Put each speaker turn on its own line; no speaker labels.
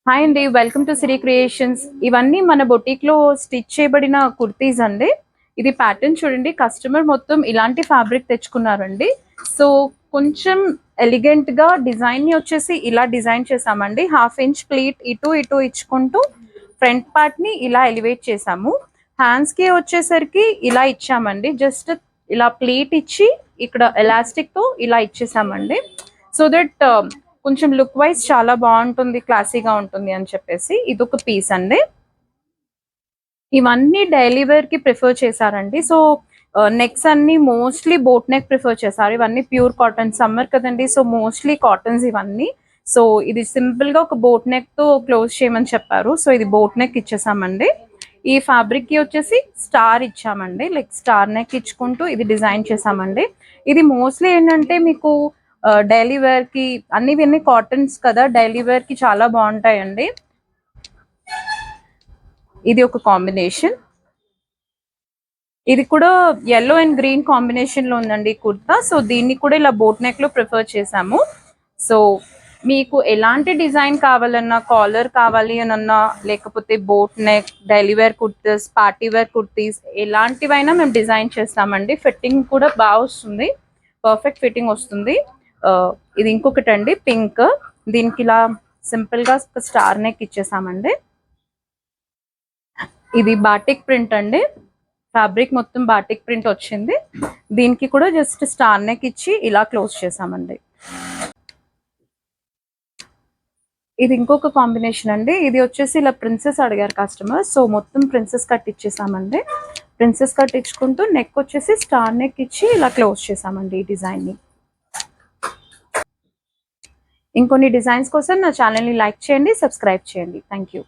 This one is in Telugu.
హాయ్ అండి, వెల్కమ్ టు సిరి క్రియేషన్స్. ఇవన్నీ మన బొటిక్ లో స్టిచ్ చేయబడిన కుర్తీస్ అండి. ఇది ప్యాటర్న్ చూడండి, కస్టమర్ మొత్తం ఇలాంటి ఫ్యాబ్రిక్ తెచ్చుకున్నారండి. సో కొంచెం ఎలిగెంట్ గా డిజైన్ ని వచ్చేసి ఇలా డిజైన్ చేసామండి. 1/2 ఇంచ్ ప్లీట్ ఇటు ఇటు ఇచ్చుకుంటూ ఫ్రంట్ పార్ట్ ని ఇలా ఎలివేట్ చేసాము. హ్యాండ్స్ కి వచ్చేసరికి ఇలా ఇచ్చామండి. జస్ట్ ఇలా ప్లీట్ ఇచ్చి ఇక్కడ ఎలాస్టిక్ తో ఇలా ఇచ్చేసామండి. సో దట్ కొంచెం లుక్ వైజ్ చాలా బాగుంటుంది, క్లాసీగా ఉంటుంది అని చెప్పేసి ఇదొక పీస్ అండి. ఇవన్నీ డైలీ వేర్ కి ప్రిఫర్ చేశారండి. సో నెక్స్ అన్ని మోస్ట్లీ బోట్ నెక్ ప్రిఫర్ చేశారు. ఇవన్నీ ప్యూర్ కాటన్, సమ్మర్ కదండి, సో మోస్ట్లీ కాటన్స్ ఇవన్నీ. సో ఇది సింపుల్ గా ఒక బోట్ నెక్ తో క్లోజ్ చేయమని చెప్పారు. సో ఇది బోట్ నెక్ ఇచ్చేసామండి. ఈ ఫ్యాబ్రిక్ కి వచ్చేసి స్టార్ ఇచ్చామండి, లైక్ స్టార్ నెక్ ఇచ్చుకుంటూ ఇది డిజైన్ చేసామండి. ఇది మోస్ట్లీ ఏంటంటే మీకు డైలీ వేర్ కి అన్ని కాటన్స్ కదా, డైలీ వేర్ కి చాలా బాగుంటాయండి. ఇది ఒక కాంబినేషన్. ఇది కూడా yellow అండ్ గ్రీన్ కాంబినేషన్ లో ఉందండి కుర్తా. సో దీన్ని కూడా ఇలా బోట్ నెక్ లో ప్రిఫర్ చేసాము. సో మీకు ఎలాంటి డిజైన్ కావాలన్నా, కాలర్ కావాలి అనన్నా, లేకపోతే boat neck, daily wear kurtis, party wear kurtis, ఎలాంటివైనా మేము డిజైన్ చేస్తామండి. ఫిట్టింగ్ కూడా బాగా వస్తుంది, పర్ఫెక్ట్ ఫిట్టింగ్ వస్తుంది. ఇది ఇంకొకటి అండి, పింక్. దీనికి ఇలా సింపుల్ గా స్టార్ నెక్ ఇచ్చేసామండి. ఇది బాటిక్ ప్రింట్ అండి, ఫ్యాబ్రిక్ మొత్తం బాటిక్ ప్రింట్ వచ్చింది. దీనికి కూడా జస్ట్ స్టార్ నెక్ ఇచ్చి ఇలా క్లోజ్ చేసామండి. ఇది ఇంకొక కాంబినేషన్ అండి. ఇది వచ్చేసి ఇలా ప్రిన్సెస్ అడిగారు కస్టమర్, సో మొత్తం ప్రిన్సెస్ కట్ ఇచ్చేసామండి. ప్రిన్సెస్ కట్ ఇచ్చుకుంటూ నెక్ వచ్చేసి స్టార్ నెక్ ఇచ్చి ఇలా క్లోజ్ చేసామండి ఈ డిజైన్ ని. ఇంకొన్ని డిజైన్స్ కోసం నా ఛానల్ని లైక్ చేయండి, సబ్స్క్రైబ్ చేయండి. Thank you.